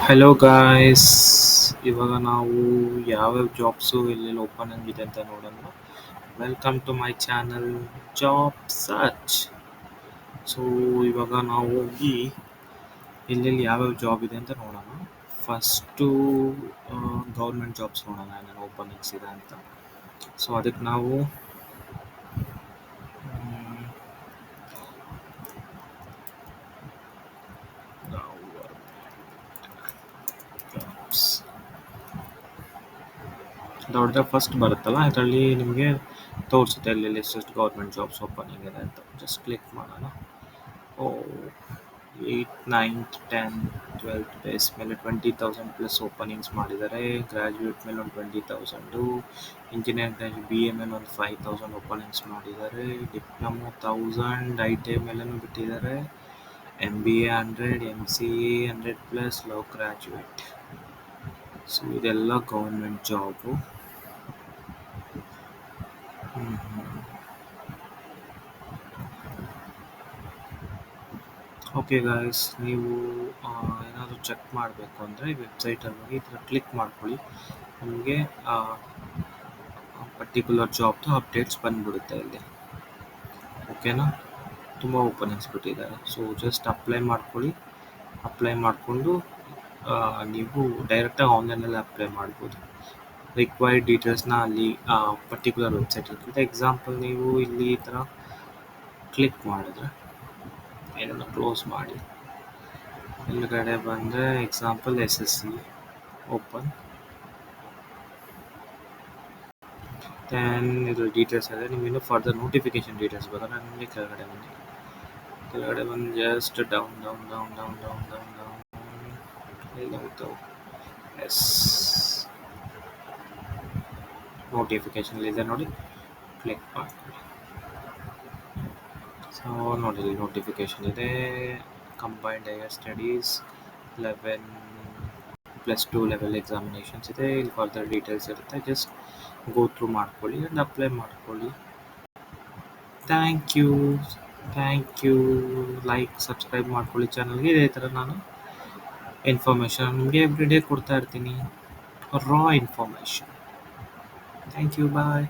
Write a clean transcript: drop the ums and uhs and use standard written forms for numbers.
Hello guys, ಇವಾಗ ನಾವು ಯಾವ್ಯಾವ ಜಾಬ್ಸು ಎಲ್ಲೆಲ್ಲಿ ಓಪನ್ ಆಗಿದೆ ಅಂತ ನೋಡೋಣ. Welcome to my channel job search. So ಇವಾಗ ನಾವು ಹೋಗಿ ಎಲ್ಲೆಲ್ಲಿ ಯಾವ್ಯಾವ ಜಾಬ್ ಇದೆ ಅಂತ ನೋಡೋಣ. ಫಸ್ಟು ಗೌರ್ಮೆಂಟ್ ಜಾಬ್ಸ್ ನೋಡೋಣ ಏನೇನು ಓಪನಿಂಗ್ಸ್ ಇದೆ ಅಂತ. ಸೊ ಅದಕ್ಕೆ ನಾವು ಜಾಬ್ಸ್ ದೊಡ್ಡದಾಗ ಫಸ್ಟ್ ಬರುತ್ತಲ್ಲ, ಇದರಲ್ಲಿ ನಿಮಗೆ ತೋರಿಸುತ್ತೆ ಎಲ್ಲೆಲ್ಲಿ ಎಷ್ಟೆಷ್ಟು ಗೌರ್ಮೆಂಟ್ ಜಾಬ್ಸ್ ಓಪನಿಂಗ್ ಇದೆ ಅಂತ. ಜಸ್ಟ್ ಕ್ಲಿಕ್ ಮಾಡೋಣ. ಓ, 8, 9th, 10th, 12th ಬೇಸ್ ಮೇಲೆ 20,000 ಪ್ಲಸ್ ಓಪನಿಂಗ್ಸ್ ಮಾಡಿದ್ದಾರೆ. ಗ್ರ್ಯಾಜುಯೇಟ್ ಮೇಲೆ ಒಂದು 20,000, ಇಂಜಿನಿಯರ್ ಗ್ರ್ಯಾಜುಯೇಟ್ ಬಿ ಎ ಮೇಲೆ ಒಂದು 5,000 ಓಪನಿಂಗ್ಸ್ ಮಾಡಿದ್ದಾರೆ. ಡಿಪ್ಲೊಮೊ 1,000, ಐ ಟಿ ಐ ಮೇಲೂ ಬಿಟ್ಟಿದ್ದಾರೆ. M B A 100, M C A 100 plus, low graduate. So ಇದೆಲ್ಲ ಗೌರ್ಮೆಂಟ್ ಜಾಬು. ಓಕೆ ಗಾಯ್ಸ್, ನೀವು ಏನಾದರೂ ಚೆಕ್ ಮಾಡಬೇಕು ಅಂದರೆ ವೆಬ್ಸೈಟಲ್ಲಿ ಹೋಗಿ ಈ ಥರ ಕ್ಲಿಕ್ ಮಾಡ್ಕೊಳ್ಳಿ. ನಿಮಗೆ ಪರ್ಟಿಕ್ಯುಲರ್ ಜಾಬ್ದು ಅಪ್ಡೇಟ್ಸ್ ಬಂದುಬಿಡುತ್ತೆ ಇಲ್ಲಿ. ಓಕೆನಾ? ತುಂಬ ಓಪನಿಂಗ್ಸ್ ಬಿಟ್ಟಿದ್ದಾರೆ. ಸೊ ಜಸ್ಟ್ ಅಪ್ಲೈ ಮಾಡ್ಕೊಳ್ಳಿ. ಅಪ್ಲೈ ಮಾಡಿಕೊಂಡು ನೀವು ಡೈರೆಕ್ಟಾಗಿ ಆನ್ಲೈನಲ್ಲಿ ಅಪ್ಲೈ ಮಾಡ್ಬೋದು. ರಿಕ್ವೈರ್ಡ್ ಡೀಟೇಲ್ಸ್ನ ಅಲ್ಲಿ ಪರ್ಟಿಕ್ಯುಲರ್ ವೆಬ್ಸೈಟ್ ಇರ್ತದೆ. ಎಕ್ಸಾಂಪಲ್ ನೀವು ಇಲ್ಲಿ ಈ ಥರ ಕ್ಲಿಕ್ ಮಾಡಿದ್ರೆ ಏನನ್ನು ಕ್ಲೋಸ್ ಮಾಡಿ, ಹಿಂದ್ಗಡೆ ಬಂದರೆ example S S C open. Then ಇದು ಡೀಟೇಲ್ಸ್ ಇದೆ. ನೀವು ಇನ್ನೂ ಫರ್ದರ್ ನೋಟಿಫಿಕೇಶನ್ ಡೀಟೇಲ್ಸ್ ಬೇಕಾದ್ರೆ ನಿಮಗೆ ಕೆಳಗಡೆ ಬಂದು just down down down down down down down ಎಲ್ಲ ಹೋಗ್ತಾವೆ. ಎಸ್, ನೋಟಿಫಿಕೇಶನ್ ಇದೆ ನೋಡಿ, ಕ್ಲಿಕ್ ಮಾಡ್ಕೊಳ್ಳಿ. ಸೊ ನೋಡಿ, ನೋಟಿಫಿಕೇಶನ್ ಇದೆ. Combined higher studies 11+2 level examinations ಇದೆ. ಇಲ್ಲಿ ಫರ್ದರ್ ಡೀಟೇಲ್ಸ್ ಇರುತ್ತೆ. ಜಸ್ಟ್ ಗೋ ಥ್ರೂ ಮಾಡ್ಕೊಳ್ಳಿ ಆ್ಯಂಡ್ ಅಪ್ಲೈ ಮಾಡ್ಕೊಳ್ಳಿ. Thank you. ಲೈಕ್, ಸಬ್ಸ್ಕ್ರೈಬ್ ಮಾಡ್ಕೊಳ್ಳಿ ಚಾನಲ್ಗೆ. ಇದೇ ಥರ ನಾನು ಇನ್ಫಾರ್ಮೇಷನ್ ನಿಮಗೆ ಎವ್ರಿ ಡೇ ಕೊಡ್ತಾ ಇರ್ತೀನಿ, ರಾ ಇನ್ಫಾರ್ಮೇಷನ್. Thank you, bye.